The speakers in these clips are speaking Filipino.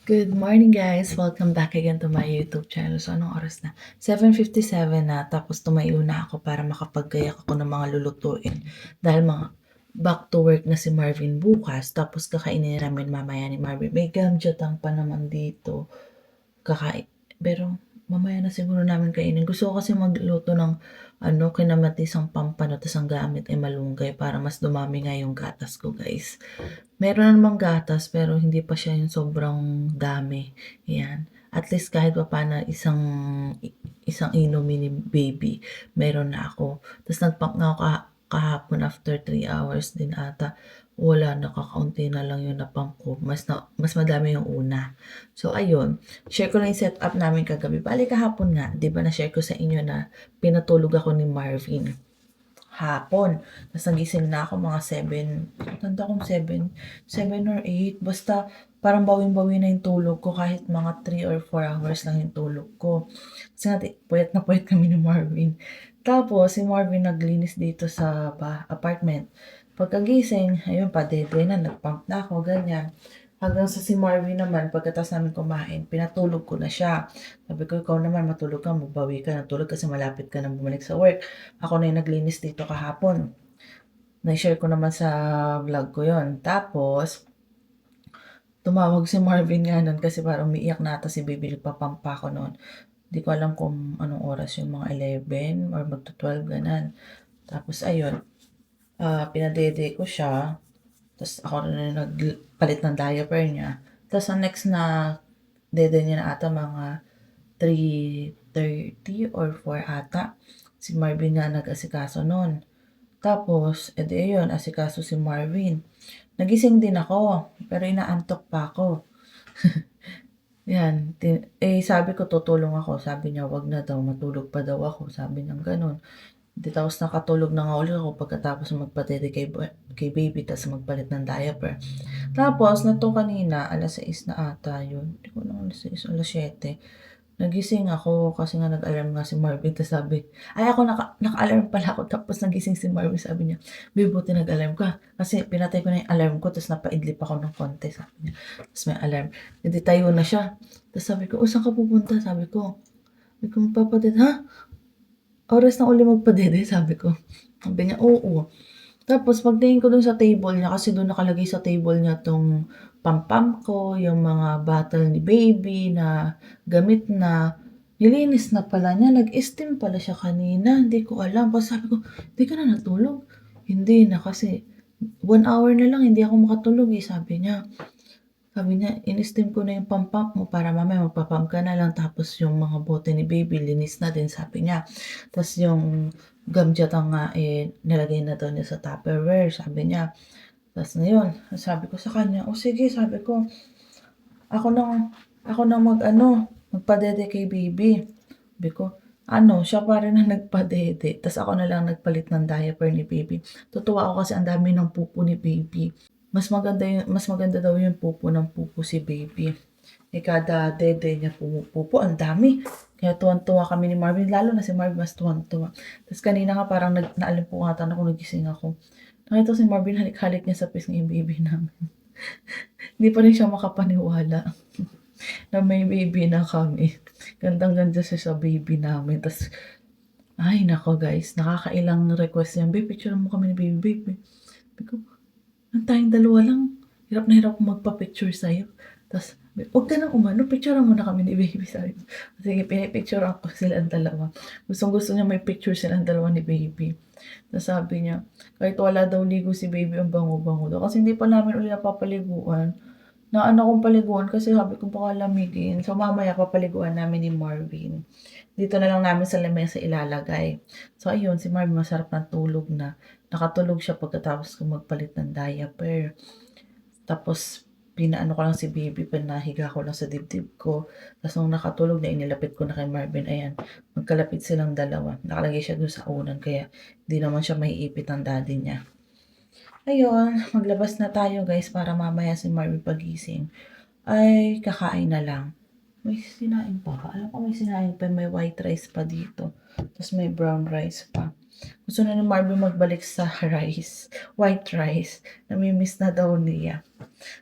Good morning guys! Welcome back again to my YouTube channel. So anong oras na? 7:57 na, tapos tumayo na ako para makapaggayak ako ng mga lulutuin. Dahil mga back to work na si Marvin bukas, tapos kakainin namin mamaya ni Marvin. May gamjatang pa naman dito. Pero mamaya na siguro namin kainin. Gusto ko kasi magluto ng kinamatisang pampano, tas ang gamit ay malunggay para mas dumami nga yung gatas ko guys. Meron namang gatas pero hindi pa siya yung sobrang dami, 'yan. At least kahit papaano isang inumin ni baby meron na ako. Ta's nag-pack nga ako kahapon after 3 hours din ata. Wala na, kakaunti na lang yung na-pump ko, mas madami yung una. So ayun, share ko lang yung setup namin kagabi. Bale kahapon nga, 'di ba na-share ko sa inyo na pinatulog ako ni Marvin hapon. Tapos nagising na ako mga 7, tanda kong 7 or 8. Basta parang bawing-bawi na yung tulog ko kahit mga 3 or 4 hours lang yung tulog ko. Kasi nga puyat na puyat kami ni Marvin. Tapos si Marvin naglinis dito sa apartment. Pagkagising, ayun padede na, nagpump na ako, ganyan. Hanggang sa si Marvin naman, pagkatapos namin kumain, pinatulog ko na siya. Sabi ko, ikaw naman matulog ka, magbawi ka ng tulog kasi malapit ka nang bumalik sa work. Ako na yung naglinis dito kahapon. Na-share ko naman sa vlog ko yon. Tapos, tumawag si Marvin nga nun kasi parang umiiyak na ata si baby, nagpapampa ko noon. Hindi ko alam kung anong oras yung mga 11 or magto-12 ganan. Tapos ayun, pinadede ko siya. Tapos ako na nagpalit ng diaper niya. Tapos ang next na dede niya na ata mga 3:30 or 4 ata. Si Marvin nga nag-asikaso nun. Tapos, ayun, asikaso si Marvin. Nagising din ako, pero inaantok pa ako. Yan, sabi ko tutulong ako. Sabi niya, wag na daw, matulog pa daw ako. Sabi niya gano'n. Di tapos nakatulog na nga ulit ako pagkatapos magpatete kay baby, tapos magpalit ng diaper. Tapos, nato kanina, alas 6 na ata yun. Hindi ko lang alas 6, alas 7. Nagising ako kasi nga nag-alarm nga si Marvin, tas sabi, ay ako naka-alarm pala ako, tapos nagising si Marvin, sabi niya, "Babe, buti nag-alarm ka." Kasi pinatay ko na yung alarm ko, tas napaidlip ako ng konti, sabi niya. Tas may alarm. Hindi tayo na siya. Tas sabi ko, "Oh, saan ka pupunta?" Sabi ko. Sabi ko, "Magpapadede." "Ha? Oras na uli magpadede?" Sabi ko. Sabi niya, "Oo." Tapos pagtingin ko dun sa table niya, kasi dun nakalagay sa table niya tong pampam ko, yung mga bottle ni baby na gamit na, nilinis na pala niya, nag-steam pala siya kanina, hindi ko alam. Kasi sabi ko, "Di ka na natulog?" "Hindi na kasi 1 hour na lang hindi ako makatulog eh," sabi niya. Sabi niya, "In-steam ko na yung pampam mo para mamaya magpapump ka na lang, tapos yung mga bote ni baby linis na din," sabi niya. Tas yung gamjatang nga nilagay na daw niya sa Tupperware, sabi niya. Tas ngayon, sabi ko sa kanya, "O sige," sabi ko, "ako na magpadede kay baby." Sabi ko, siya pa rin ang nagpadede, tas ako na lang nagpalit ng diaper ni baby. Tutuwa ako kasi ang dami ng pupo ni baby. Mas maganda daw yung pupo si baby. Kada dede niya pumupupo, ang dami. Kaya tuwang-tuwa kami ni Marvin, lalo na si Marvin mas tuwang-tuwa. Tapos kanina nga parang naaalimpungatan ako, nagising ako. Nakita ko si Marvin, halik-halik niya sa pisngi yung baby namin. Hindi pa rin siya makapaniwala na may baby na kami. Gandang-ganda siya sa baby namin. Tas, ay nako guys, nakakailang request yan. "Babe, picture mo kami ni baby, babe." Sabi ko, "Ang tayong dalawa lang. Hirap na hirap akong magpa-picture sa'yo." Tas, "Huwag ka nang umano, picturean mo na kami ni baby." Sabi ko. Sige, pinipicturean ko silang dalawa. Gustong-gusto niya may picture silang dalawa ni baby. Tas sabi niya, kahit wala daw ligo si baby, ang bango-bango daw. Kasi hindi pa namin ulit napapaliguan. Kong paliguan kasi sabi ko baka lamigin. So mamaya papaliguan namin ni Marvin. Dito na lang namin sa lamesa ilalagay. So ayun, si Marvin masarap ng tulog na. Nakatulog siya pagkatapos ko magpalit ng diaper. Tapos pinaano ko lang si baby, pinahiga ko lang sa dibdib ko. Tapos nung nakatulog na, inilapit ko na kay Marvin. Ayan, magkalapit silang dalawa. Nakalagay siya doon sa unan kaya di naman siya maiipit ng daddy niya. Ayun, maglabas na tayo guys para mamaya si Marvin pagising ay kakain na lang. May sinaing pa ba? Alam ko may sinaing pa, may white rice pa dito. Tapos may brown rice pa. Gusto na ni Marvin magbalik sa rice, white rice. Nami-miss na daw niya.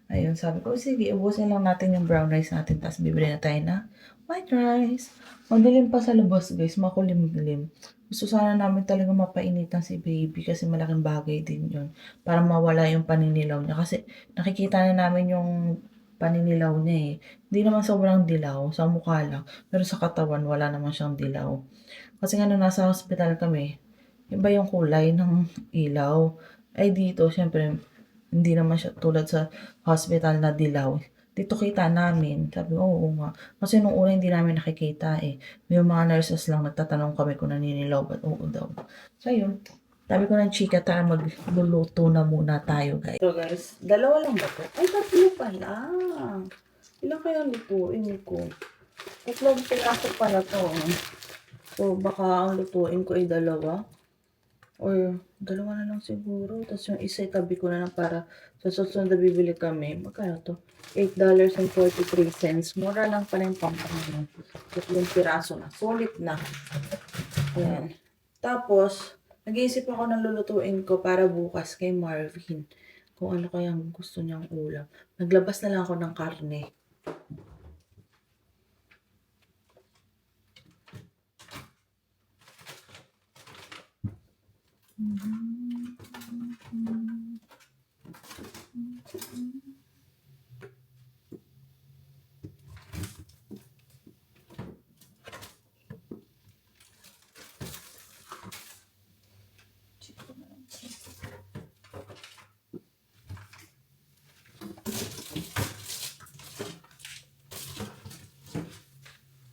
Ayun, sabi ko, sige, ubusin lang natin yung brown rice natin, tapos bibili na tayo na white rice. Madilim pa sa labas, guys, makulimlim. Gusto sana namin talaga mapainitan si baby kasi malaking bagay din yun. Para mawala yung paninilaw niya. Kasi nakikita na namin yung paninilaw niya eh. Hindi naman sobrang dilaw, sa mukha lang. Pero sa katawan, wala naman siyang dilaw. Kasi nga nung nasa hospital kami, iba yung kulay ng ilaw. Ay dito, syempre, hindi naman siya tulad sa hospital na dilaw. Dito kita namin. Sabi ko, oo nga. Kasi nung una hindi namin nakikita eh. May mga nurses lang nagtatanong kami kung naninilaw ba't oo daw. So yun. Sabi ko ng chika, tara magluluto na muna tayo guys. So guys, dalawa lang ba to? Ay, tatlo pa lang. Ilan kaya lutuin ko? Tatlong piraso pala to. So baka ang lutuin ko ay dalawa. Or dalawa na lang siguro. Tapos yung isa itabi ko na lang para sa susunod na bibili kami. Magkano to? $8.43. Mura lang pala yung pampang. Tatlong piraso na. Sulit na. Ayan. Tapos, nag-iisip ako ng lulutuin ko para bukas kay Marvin. Kung ano kayang gusto niyang ulam. Naglabas na lang ako ng karne.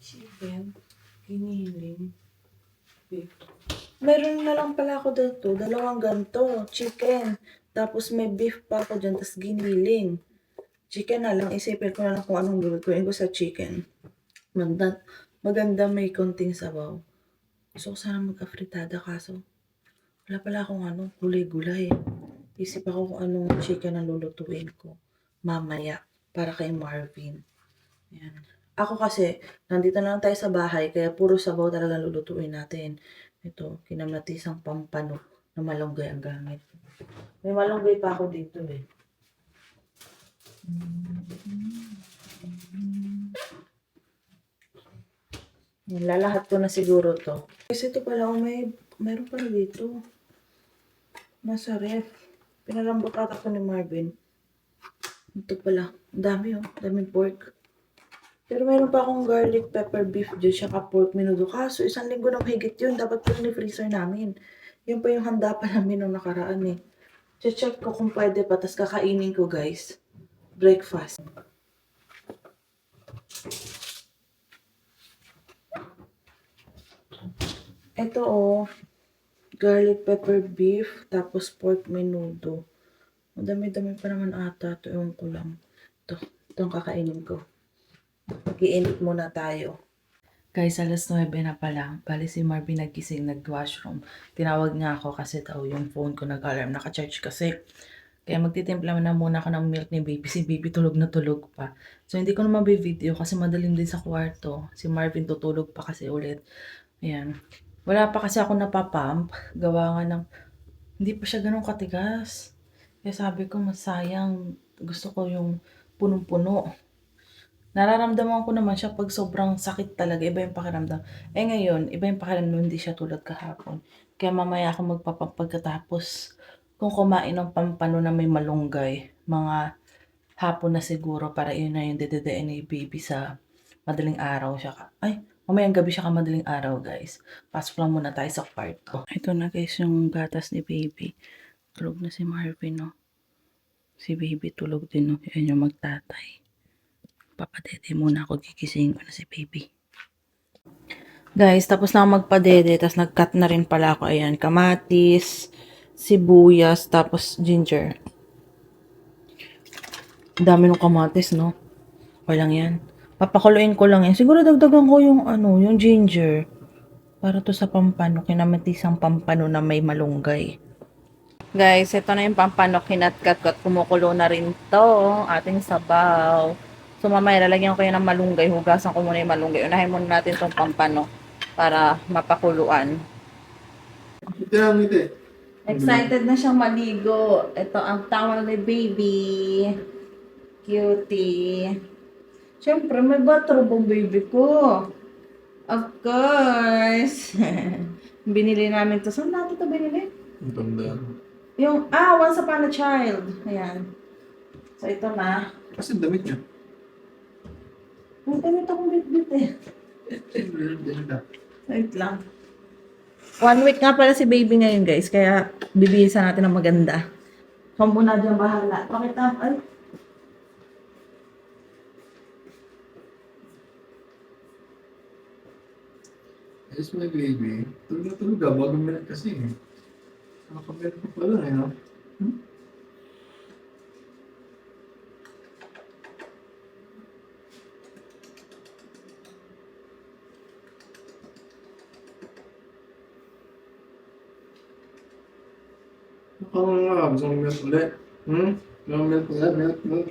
Chicken, giniling, beef. Meron na lang pala ako dito, dalawang ganto, chicken. Tapos may beef pa ako dyan, tapos giniling. Chicken na lang, isipin ko na lang kung anong gagawin ko sa chicken. Maganda may konting sabaw. Gusto ko sana mag-afritada kaso wala pala akong gulay-gulay. Isip ako kung anong chicken ang lulutuin ko mamaya para kay Marvin. Ayan. Ako kasi, nandito na lang tayo sa bahay, kaya puro sabaw talaga lulutuin natin. Ito, kinamatisang pampano na malunggay ang gamit. May malunggay pa ako dito eh. Lalahat ko na siguro to. Kasi ito pala, mayroon pala dito. Nasa ref. Pinalambot ata ko ni Marvin. Ito pala. Ang dami oh. Daming pork. Pero meron pa akong garlic pepper beef dyan, saka pork menudo. Kaso, 1 linggo na mahigit yun. Dapat pa ni freezer namin. Yan pa yung handa pa namin nung nakaraan eh. Check ko kung pwede pa, tas kakainin ko guys. Breakfast. Ito oh. Garlic pepper beef, tapos pork menudo. Madami-dami pa naman ata. Ito yung ko lang. Itong kakainin ko. Mag-iinit muna tayo. Guys, alas 9 na pa lang. Bali si Marvin nagising, nag-washroom. Tinawag niya ako kasi daw yung phone ko nag-alarm. Naka-charge kasi. Kaya magtitimpla na muna ako ng milk ni baby. Si baby tulog na tulog pa. So, hindi ko na mabi-video kasi madaling din sa kwarto. Si Marvin tutulog pa kasi ulit. Ayan. Wala pa kasi ako napapump. Gawa nga ng, hindi pa siya ganun katigas. Kaya sabi ko, masayang. Gusto ko yung punong-puno. Nararamdaman ko naman siya pag sobrang sakit talaga, iba yung pakiramdam. Eh ngayon, iba yung pakiramdam, hindi siya tulad kahapon. Kaya mamaya ako magpapagkatapos kung kumain ng pampano na may malunggay, mga hapon na siguro para yun na yung dededein ni baby sa madaling araw siya. Ay, mamayang gabi siya ka madaling araw guys. Pasok lang muna tayo sa kwarto. Ito na guys yung gatas ni baby. Tulog na si Marvin no. Si baby tulog din no. Yan yung magtatay. Papadede muna ako, gigisingin ko na si baby. Guys, tapos na ako magpadede, tapos nag-cut na rin pala ako. Ayan, kamatis, sibuyas, tapos ginger. Dami ng kamatis, no? Okay lang yan. Papakuluin ko lang yan. Siguro dagdagan ko yung yung ginger. Para to sa pampano, kinamatisang pampano na may malunggay. Guys, ito na yung pampano, kinatkat ko at kumukulo na rin to, ating sabaw. So mamaya lalagyan ko yan ng malunggay, hugasan ko muna yung malunggay. Unahin muna natin itong pampano para mapakuluan. Ito lang ito eh. Excited na siyang maligo. Ito ang towel ni baby. Cutie. Siyempre, may bathrobe ang baby ko. Of course. Binili namin to. Saan natin to binili? Ang tanda. Yung, Once Upon a Child. Ayan. So, ito na. Kasi damit niya. Ang ganito akong bit-bit eh. Wait lang. 1 week nga pala si baby ngayon, guys. Kaya, bibihisan natin ng maganda. Kung muna dyan bahala. Pakita, ay. Yes, my baby. Tulog na tulog ka. Bagong minute kasi eh. Nakakameron pa pala eh, no? Nakakang nga. Gusto kong milk ulit. Gusto milk ulit. Milk.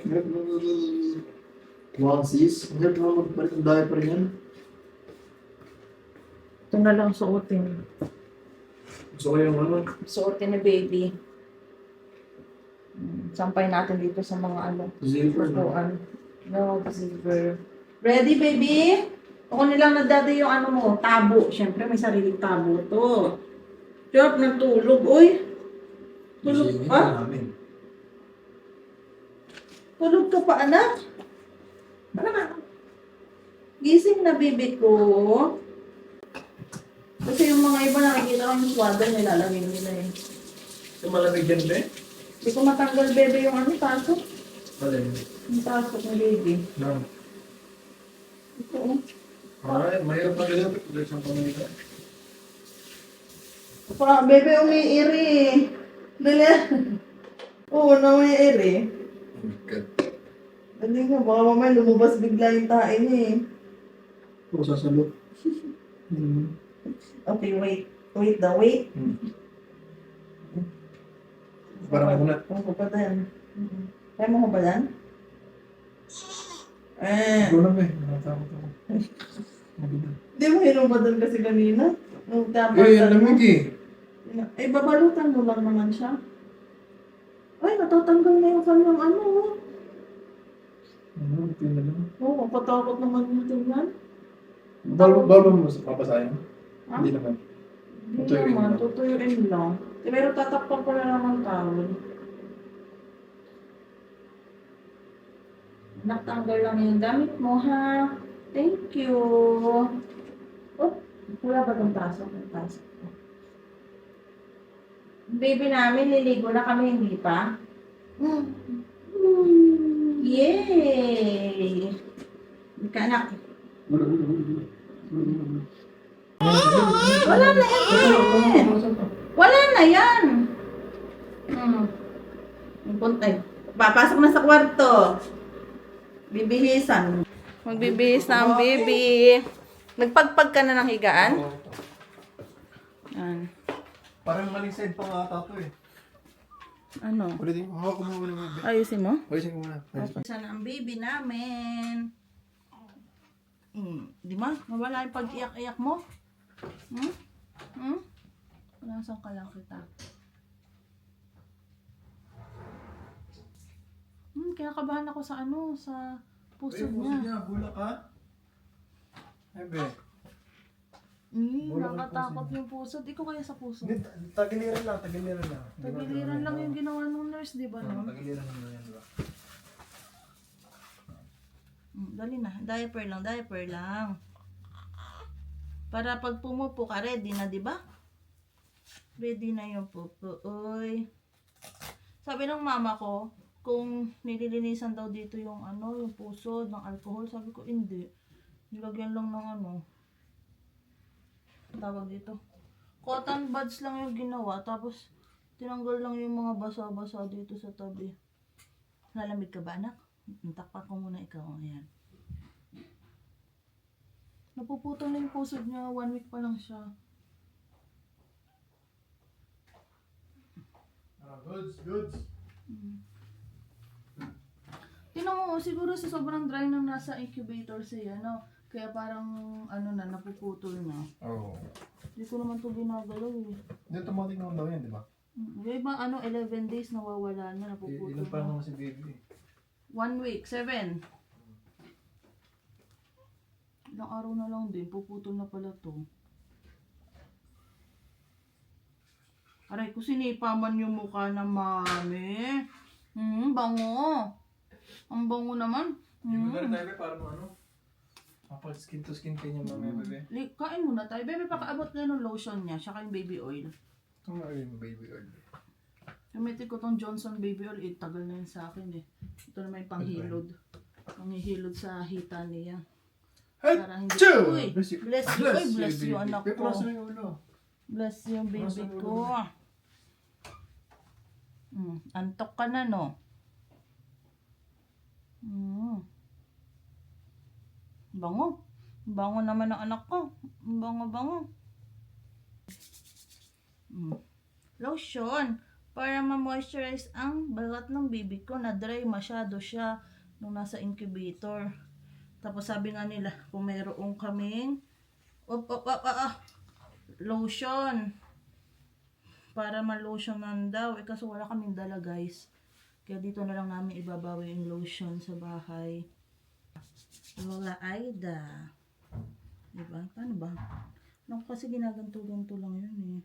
One sis. Ang hirap naman magpalit ng diaper yan. Ito na lang suotin. Gusto ko yung ano. Suotin ni baby. Sampay natin dito sa mga ano. Zipper. Upuan. No, zipper. Ready, baby? Ako nilang nagdada yung ano mo, tabo. Siyempre, may sariling tabo to. Sarap ng tulog. Uy! Tulog Gisingin pa? na namin. Tulog ka pa, anak? Ano na? Gising na, baby ko. Kasi yung mga iba nakikita ko yung swaddle, nilalagay nila eh. Ito malamig yan, be? Hindi ko matanggal, bebe, yung ano, pasok. Malamig. Yung pasok ng baby. No. Ito, oh. Alright, mahirap na ganyan. Pagkakit sa pamilya. Pa, bebe, umiiri. Dali. Oo, na umiiri. God. Dali nga, baka mamaya lumabas bigla yung tae niya eh. Puro sasalo. Okay, wait. Wait daw, wait. Parang ako na. Kung kupadan. Kaya mo kupadan? Ito lang eh. Nakatakot ako. Hindi mo hinubadan kasi kanina. Nung tapos. Eh, lamig eh. Eh, babalutan mo lang naman siya. Ay, natatanggal na yung kanyang ano. Ano, ito na lang. Oo, patakot naman yung tingnan. Balo mo sa papasayang? Ha? Hindi naman. Hindi Tutuyuin naman, lang. tutuyuin lang. Pero tatakpan ko na lang ang tawel. Natanggal lang yung damit mo, ha? Thank you. Oh, wala ba itong pasok? May pasok. Baby namin, liligo na kami, hindi pa? Yay! Hindi ka anak. Wala na yan! Wala na yan! Puntay. Papasok na sa kwarto. Bibihisan. Magbibihis na ang baby. Nagpagpag ka na ng higaan? Yan. Parang maling side pa nga ata ito eh. Ano? Ulitin mo. Hawak mo muna. Ayusin mo? Ayusin ko muna. Sana ang baby namin. Di ba? Nawala yung pag-iyak-iyak mo? Nasaan ka lang kita? Kinakabahan ako sa ano, sa puso niya. Bulak ka? Ebe. Nakatakot yung puso. Di ko kaya sa puso. Tagiliran lang, tagiliran lang. Tagiliran lang yung ginawa ng nurse, di ba? No? Tagiliran lang yan, di ba? Dali na. Diaper lang. Para pag pumupo ka, ready na, di ba? Ready na yung pupo. Uy. Sabi ng mama ko, kung nililinisan daw dito yung ano, yung puso ng alcohol, sabi ko hindi. Nilagyan lang ng ano, tawag dito. Cotton buds lang yung ginawa, tapos tinanggal lang yung mga basa-basa dito sa tabi. Lalamig ka ba, anak? Takpan ko muna ikaw. Ayan. Napuputol na yung puso niya, 1 week pa lang siya. Goods. Tingnan mo, siguro sa sobrang dry nang nasa incubator siya, no? Kaya parang ano na, napuputol na. Oo. Hindi ko naman ito ginagalaw eh. Hindi, automatic naman daw yan, di ba? Yung iba 11 days nawawala na, napuputol Ilan pa na. naman si baby? 1 week, 7. Ilang araw na lang din, puputol na pala to. Aray ko, sinipa man yung mukha ng mami. Bango. Ang bango naman. Hindi mo na rin tayo, be, para mo ano? Kapag skin to skin kayo niya mamaya, bebe. Kain muna tayo. Bebe, pakaabot na ng lotion niya, tsaka yung baby oil. Ito nga yung baby oil. Gamitin ko tong Johnson baby oil, tagal na yun sa akin eh. Ito naman yung panghilod. Panghihilod sa hita niya. Para hindi, uy, bless you, uy, bless you anak Be, ko. plus na yung ulo. Bless you baby ko. Antok ka na no? Bango. Bango naman ng anak ko. Bango. Lotion. Para ma-moisturize ang balat ng baby ko. Na-dry masyado siya nung nasa incubator. Tapos sabi nga nila, kung mayroong kaming lotion. Para ma-lotionan daw. Kaso wala kaming dala guys. Kaya dito na lang namin ibabawi yung lotion sa bahay. Lola Aida. Diba? Paano ba? Naku kasi ginaganto-ganto lang yun eh.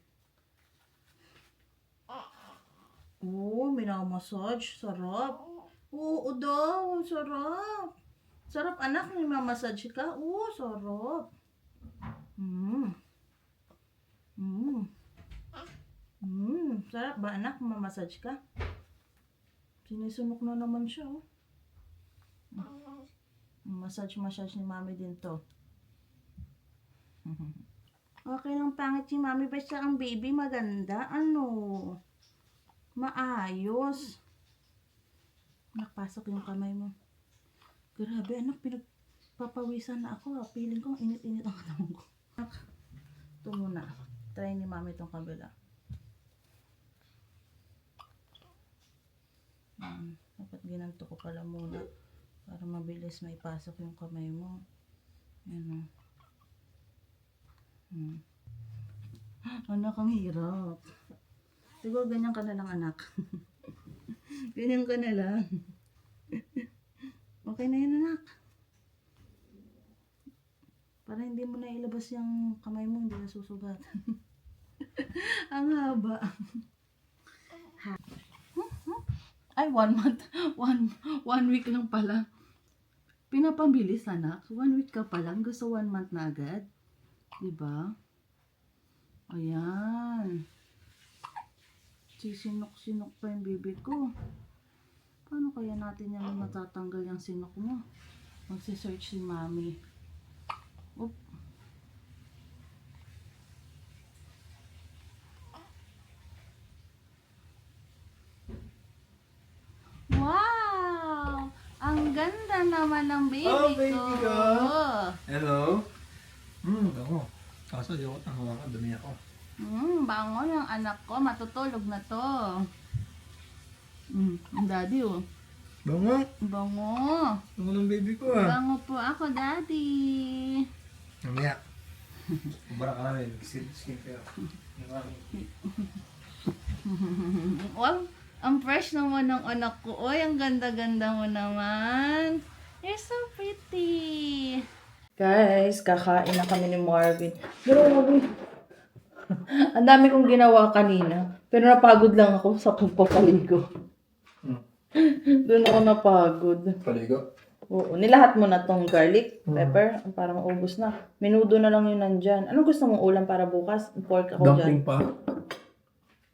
Oh, minamassage. Sarap. Oo daw. Sarap. Sarap anak. May mamassage ka. Oo, sarap. Sarap ba anak? Mamassage ka? Sinisunok na naman siya oh. Massage ni mami din to. Okay lang pangit si mami, basta ang baby maganda. Ano? Maayos. Nakapasok yung kamay mo. Grabe anak, pinagpapawisan na ako. Feeling ko init-init ang katawan ko. Ito muna. Try ni mami itong kabila. Dapat ginanto ko pala muna. Para mabilis may pasok yung kamay mo. Yan o. Anak, ang hirap. Siguro ganyan ka na lang anak. Ganyan ka na lang. Okay na yan anak. Para hindi mo na ilabas yung kamay mo, hindi na susugat. Ang haba. Ay, 1 month. 1 week lang pala. Pinapabilis anak. 1 week ka pa lang. Gusto 1 month na agad. Diba? Ayan. Sisinok-sinok pa yung baby ko. Paano kaya natin yan matatanggal yung sinok mo? Magsisearch si mami. Oop. Wow! Ang ganda naman ng baby ko. Hello? Ako. Kaso di ako tangawa, dumi ako. Bango yung anak ko. Matutulog na to. Ang daddy oh. Bango? Bango. Bango ng baby ko ah. Bango po ako, daddy. Mamaya. Kubara ka namin. Skin care. Wow, ang fresh naman ng anak ko. Oy, ang ganda-ganda mo naman. You're so pretty. Guys, kakain na kami ni Marvin. Pero ang dami kong ginawa kanina. Pero napagod lang ako sa pagpapaligo. Doon ako napagod. Paligo? Oo, nilahat mo na tong garlic, pepper, para maubos na. Menudo na lang yun nandyan. Ano gusto mong ulam para bukas? Pork ako Dumpling dyan. pa.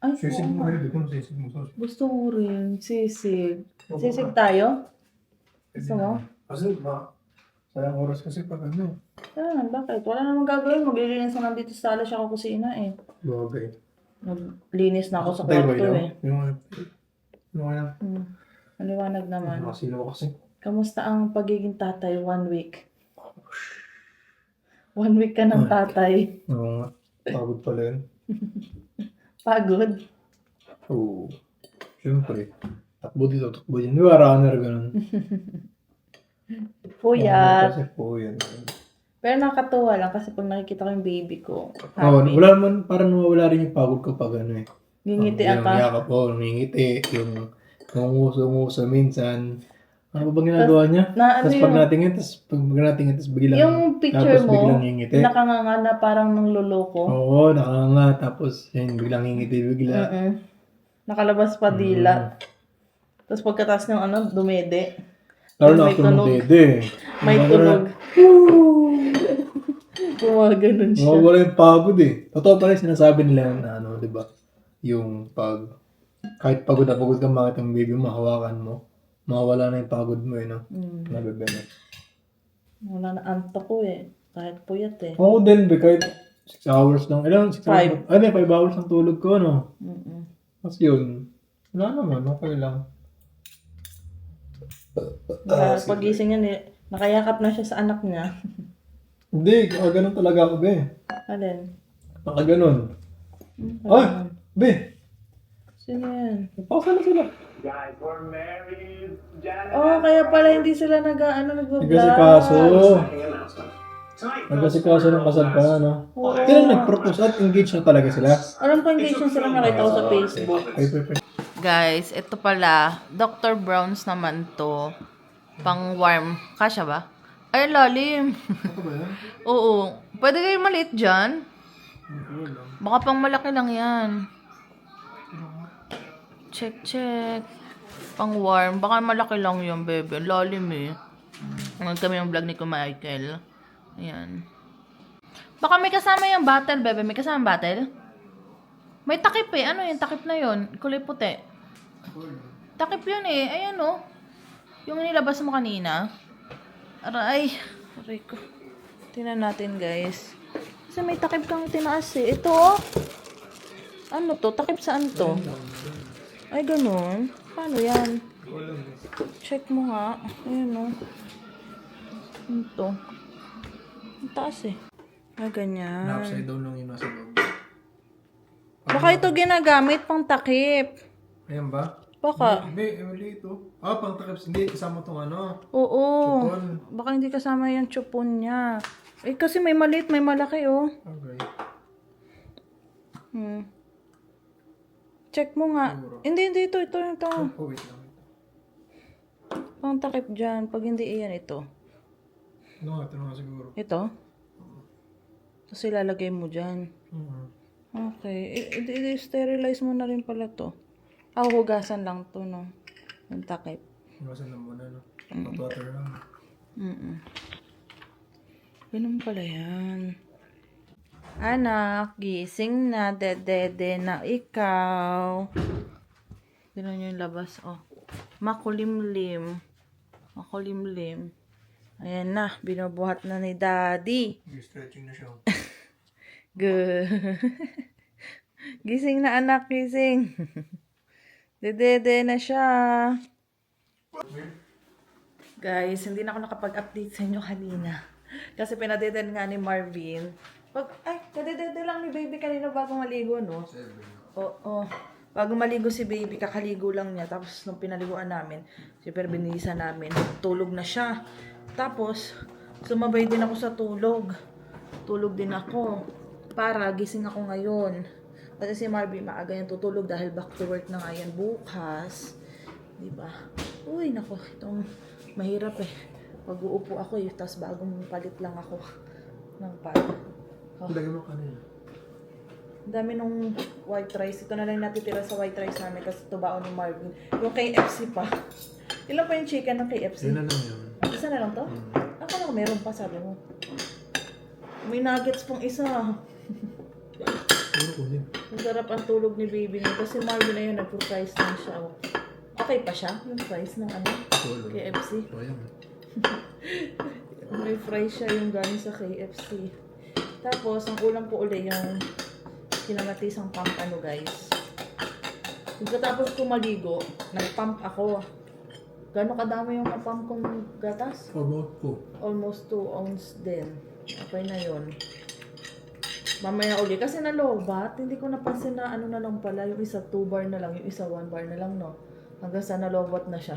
Ay, Sisig oo mo nga. rin. Kung sisig mo sauce. Gusto ko rin. Sisig. Sisig tayo? Gusto mo? Kasi ba? Sayang oras kasi pag ano. Yan, bakit? Wala namang gagawin. Maglilinis na lang dito sa sala siya ako kusina eh. Bagay. Naglinis na ako sa Tayo ba kwarto yun? eh. Yung ano. Maliwanag naman. Nakasino kasi. Kamusta ang pagiging tatay 1 week? 1 week ka ng tatay. Oo nga. Pagod pala yun. Pagod. Oo. Siyempre. Takbo dito, takbo dyan. Di ba runner ganun? Puyat. Kasi po yan. Pero nakakatuwa lang kasi pag nakikita ko yung baby ko, Oo, happy. wala naman, parang nawawala rin yung pagod ko pag ano eh. Ngingitian Yung ka. yakap ko, nangingiti, yung nangunguso-nguso minsan. Ano ba bang ginagawa niya? Na ano Tapos pag yung, natingin, tapos biglang, yung picture tapos biglang mo, ngingiti. nakanganga na parang nang loloko. Oo, nakanga, tapos yun, biglang ngingiti bigla. Nakalabas pa dila. Tapos pagkatapos ng ano, dumede. Lalo na May after ng tunog. dede. May Mga tunog. ganun. Gumaganon siya. Mawawala yung pagod eh. Totoo pa rin sinasabi nila na ano, di ba? Yung pag, kahit pagod na pagod ka makita yung baby mo, hawakan mo. Mawawala na yung pagod mo eh, no? Nabibigyan. Wala na antok ko eh. Kahit puyat eh. Oo din, be, kahit 6 hours lang. Ilan? 6 hours? Five. Ay, 5 hours ang tulog ko, no? Mm-mm. Tapos yun, wala naman, okay lang. Pagising niya, nakayakap na siya sa anak niya. Hindi, ganun talaga ako, be. Alin? Ganun. Ay, be, Sino yan? pausa na sila. Oh, kaya pala hindi sila nag-vlog. Nagkasikaso. Nagkasikaso ng kasal pa, no? Kailan nag-propose at engaged na talaga sila? Alam ko engagement sila nakita ko sa Facebook. Ay. Guys, ito pala, Dr. Brown's naman to. Pang warm. Kasya ba? Ay, lalim. Ako ba yan? Oo. Pwede kayo maliit dyan. Baka pang malaki lang yan. Check. Pang warm. Baka malaki lang yung bebe. Lalim eh. Nanood kami yung vlog ni Michael. Ayan. Baka may kasama yung bottle, bebe. May kasama bottle? May takip eh. Ano yung takip na yun? Kulay puti. Takip yun eh. Ayan oh. Yung nilabas mo kanina. Aray. Aray ko. Tingnan natin guys. Kasi may takip kang tinaas eh. Ito oh. Ano to? Takip saan to? Ay ganun. Paano yan? Check mo nga. Ayan oh. Ito. Ang taas eh. Ah, ganyan. Na-upside down lang yung nasa loob. Baka ito ginagamit pang takip. Ayan ba? Baka. Hindi, mali ito. Pang takip, hindi, kasama tong ano. Oo. Chupon. Baka hindi kasama yung chupon niya. Eh kasi may maliit, may malaki oh. Okay. Check mo nga. Siguro. Hindi, ito. Oh, wait lang. Pang takip dyan. Pag hindi, iyan ito. No, ito na nga siguro. Ito? Tapos ilalagay mo dyan. Mhm. Okay. I-sterilize mo na rin pala to. Hugasan lang to, no? Yung takip. Iwasan lang muna, no? Hot water lang. Ganun pala yan. Anak, gising na. Dede na ikaw. Tignan nyo yung labas, oh. Makulimlim. Ayan na, binubuhat na ni Daddy. Stretching na siya. Good. Gising na anak, gising. Dede na siya. Guys, hindi na ako nakapag-update sa inyo kanina. Kasi pinadeden nga ni Marvin. Kadedede lang ni baby kanina bago maligo, no? Oo. Bago maligo si baby, kakaligo lang niya. Tapos nung pinaliguan namin, super binisa namin. Tulog na siya. Tapos, sumabay din ako sa tulog. Tulog din ako. Para gising ako ngayon. Kasi si Marvin maaga yan tutulog dahil back to work na nga yan bukas. Diba? Uy, nako. Itong mahirap eh. Pag uupo ako eh. Tapos bagong palit lang ako ng pad. Lagay mo kanina. Ang dami nung white rice. Ito na lang natitira sa white rice namin kasi ito baon ni Marvin. Yung KFC pa. Ilan pa yung chicken ng KFC? Yun na lang yun. Isa na lang to? Akala ko meron pa, sabi mo. May nuggets pang isa. Puro kunin. Masarap ang tulog ni baby niya. Kasi Marvin na yun, nagpo-fries lang siya. Oh. Okay pa siya? Yung fries ng ano? Tulog. KFC. O, yan. May fries siya yung galing sa KFC. Tapos, ang ulam ko uli yung kinamatisang pump ano guys. Pagkatapos ko maligo, nag-pump ako. Gano'ng kadami yung na-pump kong gatas? Almost 2 ounce din. Okay na yun. Mamaya uli. Kasi nalobat, hindi ko napansin na ano na lang pala. Yung isa 2 bar na lang, yung isa 1 bar na lang, no? Hanggang sa nalobat na siya.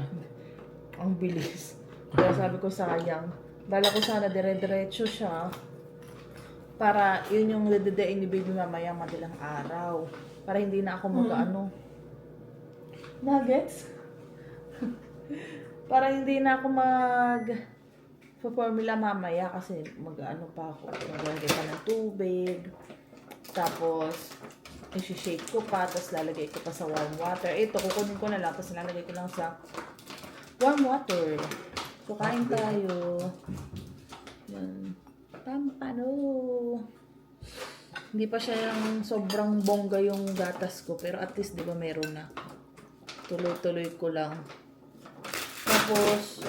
Ang bilis. Kaya sabi ko sayang. Bala ko sana dire-diretso siya. Para yun yung dededein ni baby mamaya madalang araw. Para hindi na ako mag-ano. Nuggets? Para hindi na ako formula mamaya kasi mag-ano pa ako. Maglagay pa ng tubig. Tapos, isi-shake ko pa. Tapos lalagay ko pa sa warm water. Ito, kukunin ko na lang. Tapos lalagay ko lang sa warm water. So, kain tayo. Yan. Pampano. Hindi pa siya yung sobrang bongga yung gatas ko. Pero at least, di ba, meron na. Tuloy-tuloy ko lang. Tapos,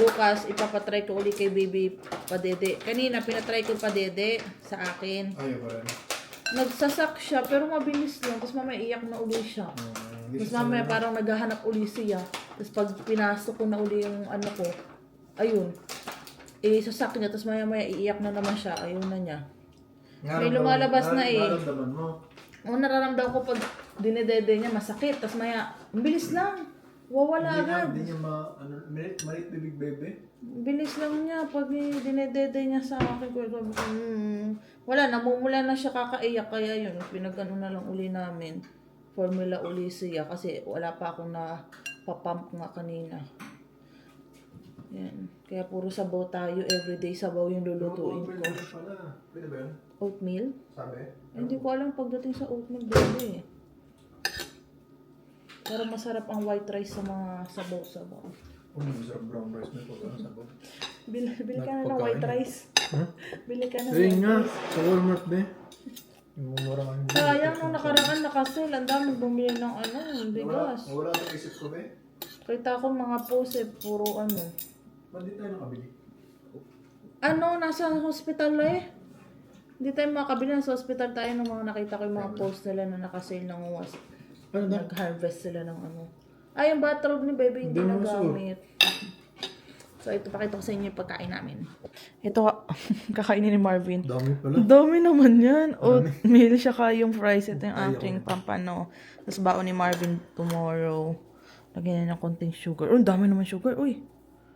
bukas, ipapatry ko uli kay baby padede. Kanina, pinatry ko padede sa akin. Ayaw ko rin. Nagsasak siya, pero mabilis lang. Tapos mamaya iyak na uli siya. Tapos mamaya parang naghahanap uli siya. Tapos pag pinasok ko na uli yung ano ko, ayun. Sasak niya. Tapos mamaya iiyak na naman siya. Ayun na niya. May lumalabas na eh. Nararamdaman mo. O nararamdaman ko pag dinedede niya masakit. Tapos maya, ang bilis lang. Wawala agad. Hindi niya malit bibig bebe. Bilis lang niya pag dinedede niya sa akin. Sabi ko, wala, namumula na siya kakaiyak. Kaya yun, pinag-ano na lang uli namin. Formula uli siya kasi wala pa akong napapump nga kanina. Yan. Kaya puro sabaw tayo. Everyday sabaw yung lulutuin ko. Pwede ba yun? Oatmeal? Sabi? Hindi ko alam pagdating sa oatmeal bebe. Pero masarap ang white rice sa mga sabaw-sabaw. Masarap brown rice na po. Bili ka na ng white rice. Bili ka na ng Ayun white nga, rice. sa Walmart be. Yung mumura kami. Sayang nung nakaraan nakasale. Ang dami bumili ng bigas. Wala sa isip ko be. Kita ko mga post puro Ba't di tayo nakabili? nasa hospital na eh. Hindi tayo makabili. Sa hospital tayo nung mga nakita ko yung mga post nila na nakasale ng uwas. Ano daw? Nag-harvest sila ng yung bathrobe ni baby hindi Hindi mo nagamit. So, ito, pakita ko sa inyo yung pagkain namin. Ito, kakainin ni Marvin. Dami pala. Ang dami naman yan. Oatmeal siya yung fries. Ito yung ating pampano. Tapos baon ni Marvin tomorrow. Lagyan niya ng konting sugar. Ang dami naman sugar. Uy.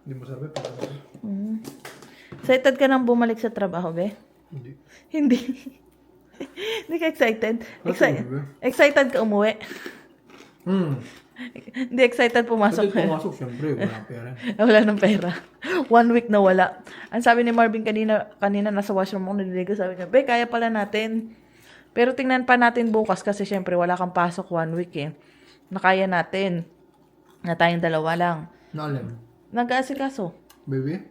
Hindi mo sabi pa. Excited ka nang bumalik sa trabaho, be? Hindi. Hindi. Hindi ka excited? Excited ka umuwi? Hindi excited pumasok Pwede pumasok, syempre. Wala pera. Wala ng pera. 1 week na wala. Ang sabi ni Marvin kanina nasa washroom ako naliligo, sabi niya, be, kaya pala natin. Pero tingnan pa natin bukas kasi syempre wala kang pasok 1 week eh. Nakaya natin. Na tayong dalawa lang. Naalam. Nag-aasikaso. Baby?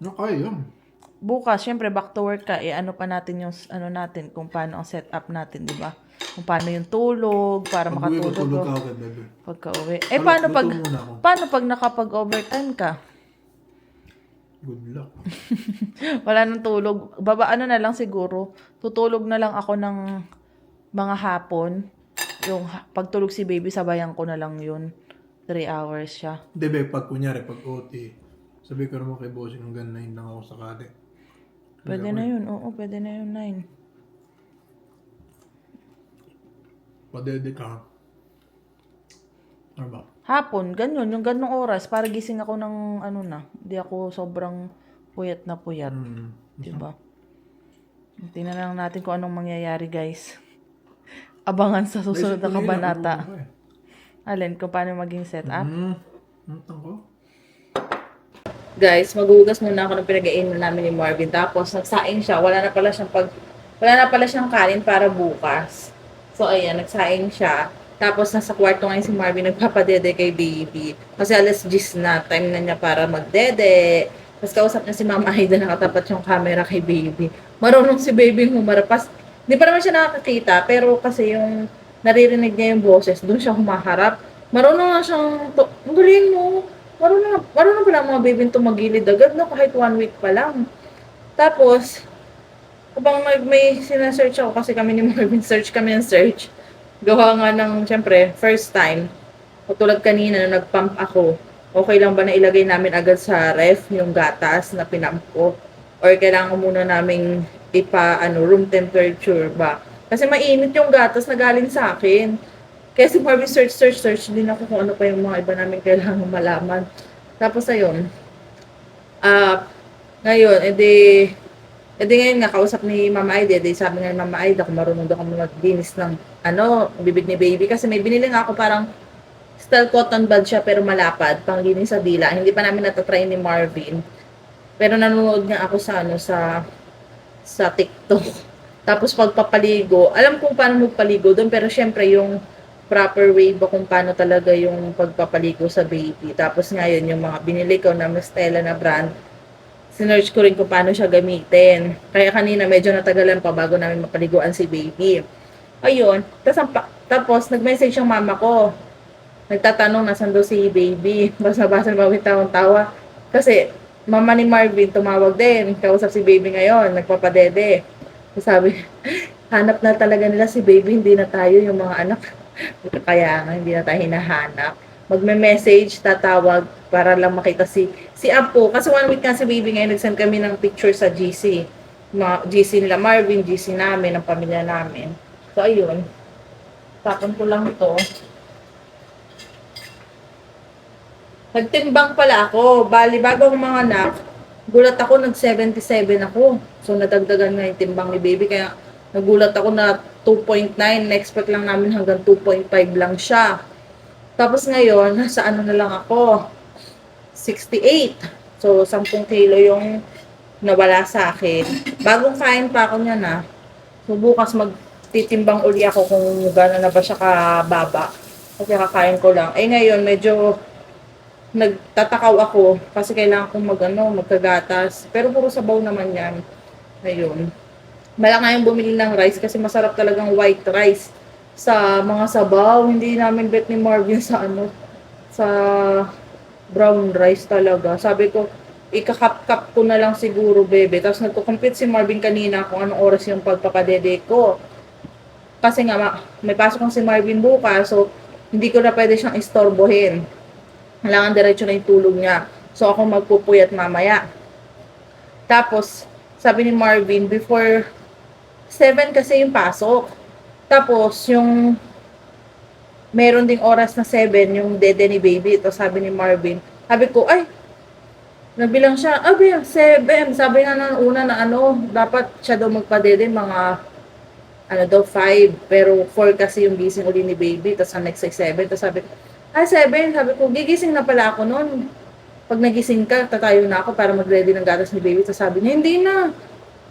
Kaya yun. Bukas, syempre back to work ka, ano pa natin yung natin, kung paano ang setup natin, di ba? Kung paano yung tulog, para Pag-uwi ko, makatulog tulog ko. ka agad, baby. Pagka-uwi. Luto muna ako. Paano pag nakapag-overtime ka? Good luck. Wala nang tulog. Na lang siguro. Tutulog na lang ako ng mga hapon. Yung pagtulog si baby, sabayan ko na lang yun. 3 hours siya. Hindi, babe, pag kunyari, pag OT, sabi ko naman kay bossing hanggang 9 lang ako sakali. Pwede na yun. Oo, pwede na yun 9. Padede ka. Ano ba? Hapon, ganyan. Yung ganong oras, para gising ako ng Hindi ako sobrang puyat na puyat. Diba? Tingnan lang natin kung anong mangyayari, guys. Abangan sa susunod na kabanata. Alin, kung paano maging setup. Nantang ko? Guys, maghugas muna ako ng pinag-iinom namin ni Marvin. Tapos, nagsaing siya. Wala na pala siyang kanin para bukas. So, ayan, nagsaing siya. Tapos, nasa kwarto ngayon si Marvin, nagpapadede kay baby. Kasi alas 10 na, time na niya para magdede. Tapos, kausap niya si Mama Aida, nakatapat yung camera kay baby. Marunong si baby humarapas. Hindi pa naman siya nakakakita, pero kasi yung naririnig niya yung boses, doon siya humaharap. Marunong na siyang, ang galing mo. Marunong pala mga baby tumagilid agad, no? Kahit 1 week pa lang. Tapos, habang may sinesearch ako, kasi kami ni Marvin, search. Gawa nga ng, syempre, first time. O tulad kanina, nung nag-pump ako, okay lang ba na ilagay namin agad sa ref yung gatas na pinump ko? Or kailangan muna naming room temperature ba? Kasi mainit yung gatas na galing sa akin. Kaya si Marvin search din ako kung ano pa yung mga iba namin kailangan malaman. Tapos ayun, Ngayon, edi ngayon nga, kausap ni Mama Aida, edi sabi nga ni Mama Aida, kung marunong daw kami maglinis ng, bibig ni baby. Kasi may binili nga ako parang style cotton bud siya, pero malapad, panglinis sa dila. Hindi pa namin natatry ni Marvin. Pero nanonood nga ako sa, sa TikTok. Tapos pagpapaligo, alam kong paano magpaligo doon, pero syempre yung proper way ba kung paano talaga yung pagpapaligo sa baby. Tapos ngayon, yung mga binili ko na Mistela na brand, sinearch ko rin kung paano siya gamitin. Kaya kanina medyo natagalan pa bago namin mapaliguan si baby. Ayun, tapos nag-message yung mama ko. Nagtatanong nasan daw si baby. Basa-basa na tawang tawa. Kasi mama ni Marvin tumawag din. Kausap si baby ngayon, nagpapadede. Sabi, hanap na talaga nila si baby, hindi na tayo yung mga anak. Kaya nga, hindi na tayo hinahanap. Magme-message, tatawag para lang makita si Apo. Kasi 1 week nga si baby ngayon, nag-send kami ng picture sa GC. GC nila Marvin, GC namin, ng pamilya namin. So, ayun. Tapon ko lang ito. Nagtimbang pala ako. Bali, bago ako mga anak, gulat ako, nag-77 ako. So, nadagdagan nga yung timbang ni baby. Kaya, nagulat ako na 2.9. Na-expect lang namin hanggang 2.5 lang siya. Tapos ngayon, nasa ano na lang ako, 68. So, 10 kilo yung nawala sa akin. Bagong kain pa ako niya na. So, bukas magtitimbang uli ako kung gano'n na ba siya kababa. Kasi kakain ko lang. Eh ngayon, medyo nagtatakaw ako kasi kailangan kong magkagatas. Pero puro sabaw naman yan. Ayun. Bala nga yung bumili ng rice kasi masarap talagang white rice sa mga sabaw. Hindi namin bet ni Marvin sa sa brown rice talaga. Sabi ko, ikakap-kap ko na lang siguro, bebe. Tapos nagko-compute si Marvin kanina kung anong oras yung pagpapadede ko. Kasi nga, may pasok kong si Marvin bukas, so hindi ko na pwede siyang istorbohin. Kailangan diretso na yung tulog niya. So ako magpupuyat mamaya. Tapos, sabi ni Marvin, before 7 kasi yung pasok. Tapos, yung meron ding oras na 7, yung dede ni baby. Ito sabi ni Marvin. Sabi ko, ay, nabilang siya, 7. Sabi nga nung una na dapat siya daw magpadede mga, daw 5. Pero 4 kasi yung gising uli ni baby. Tapos ang next ay 7. Tapos sabi ko, 7. Sabi ko, gigising na pala ako noon. Pag nagising ka, tatayo na ako para mag-ready ng gatas ni baby. Tapos sabi niya, hindi na.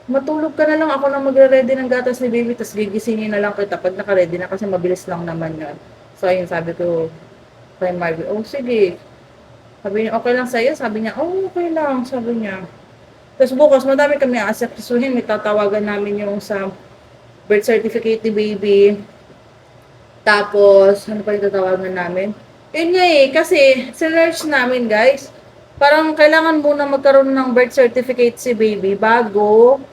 Matulog ka na lang, ako na magre-ready ng gatas ni baby, tapos gigisingin na lang kita pag naka-ready na kasi mabilis lang naman yun. So, ayun, sabi ko kay Marvin, sige. Sabi niya, okay lang sa'yo? Sabi niya, okay lang, sabi niya. Tapos bukas, madami kami aasikasuhin. May tatawagan namin yung sa birth certificate ni baby. Tapos, ano pa yung tatawagan namin? Yun nga kasi sinerch namin guys, parang kailangan muna magkaroon ng birth certificate si baby bago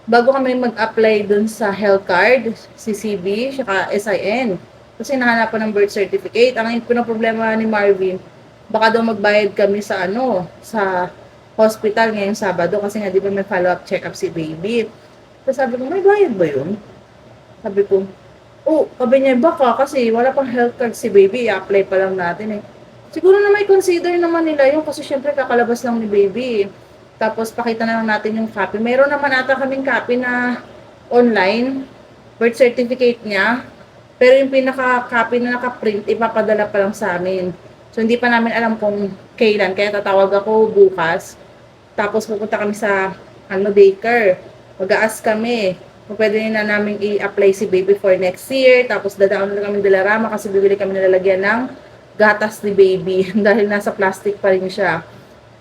kami mag-apply dun sa health card, CCB, saka SIN. Kasi nahanapan ng birth certificate. Ang pinaproblema ni Marvin, baka daw magbayad kami sa sa hospital ngayong Sabado kasi nga di ba may follow-up check-up si baby. So sabi ko, may bayad ba yun? Sabi ko, sabi niya, baka kasi wala pang health card si baby, i-apply pa lang natin eh. Siguro na may consider naman nila yun kasi syempre kakalabas lang ni baby. Tapos pakita na lang natin yung copy. Meron naman ata kaming copy na online, birth certificate niya. Pero yung pinaka-copy na naka-print, ipapadala pa lang sa amin. So hindi pa namin alam kung kailan. Kaya tatawag ako bukas. Tapos pupunta kami sa daycare. Mag-a-ask kami kung pwede na namin i-apply si baby for next year. Tapos dadaan na kami Dilarama kasi bibili kami nilalagyan ng gatas ni baby dahil nasa plastic pa rin siya.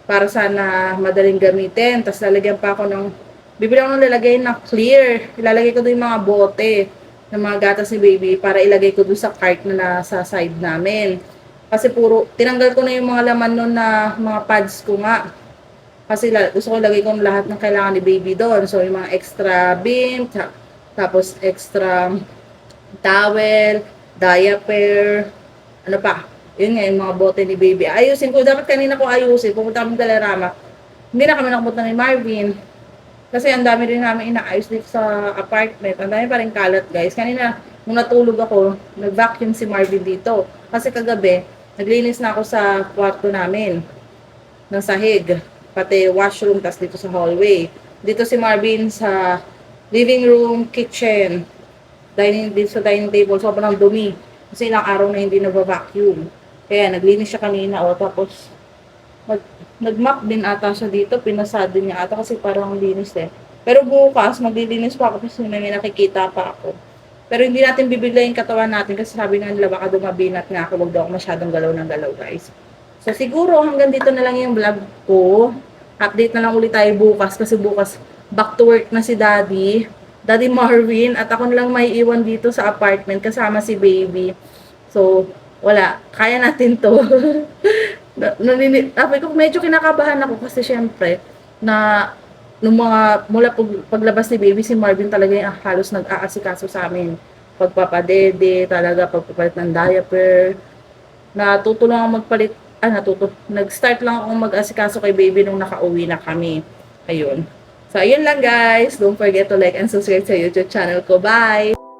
Para sana madaling gamitin. Tapos lalagyan pa ako bibili ako ng lalagay na clear. Ilalagay ko doon yung mga bote ng mga gatas ni baby para ilagay ko doon sa cart na nasa side namin. Kasi tinanggal ko na yung mga laman nun na mga pads ko nga. Kasi gusto ko ilagay ko lahat ng kailangan ni baby doon. So yung mga extra bib, tapos extra towel, diaper, ano pa. Yun nga, yung mga bote ni baby. Ayusin ko. Dapat kanina ko ayusin. Pumunta kami Dilarama. Hindi na kami nakapunta ni Marvin. Kasi ang dami rin namin inaayos dito sa apartment. Ang dami pa rin kalat, guys. Kanina, nung natulog ako, nag-vacuum si Marvin dito. Kasi kagabi, naglinis na ako sa kwarto namin. Ng sahig. pati washroom, tas dito sa hallway. Dito si Marvin sa living room, kitchen, dito sa dining table, sobrang dumi. Kasi ilang araw na hindi nag-vacuum. Kaya naglinis siya kanina, o tapos nag-mop din ata siya dito, pinasado niya ata kasi parang linis eh. Pero bukas, maglilinis pa ako kasi may nakikita pa ako. Pero hindi natin bibigla yung katawan natin kasi sabi nga nila baka dumabinat nga ako, wag daw ako masyadong galaw ng galaw guys. So siguro hanggang dito na lang yung vlog ko. Update na lang ulit tayo bukas kasi bukas back to work na si Daddy Marvin, at ako na lang may iwan dito sa apartment kasama si baby. So, wala. Kaya natin to. Sabi ko, medyo kinakabahan ako kasi syempre, na nung mula paglabas ni baby, si Marvin talaga yung halos nag-aasikaso sa amin. Pagpapadede, talaga, pagpapalit ng diaper. Natuto lang ako magpalit, nag-start lang ako mag-asikaso kay baby nung nakauwi na kami. Ayun. So, ayun lang guys. Don't forget to like and subscribe sa YouTube channel ko. Bye!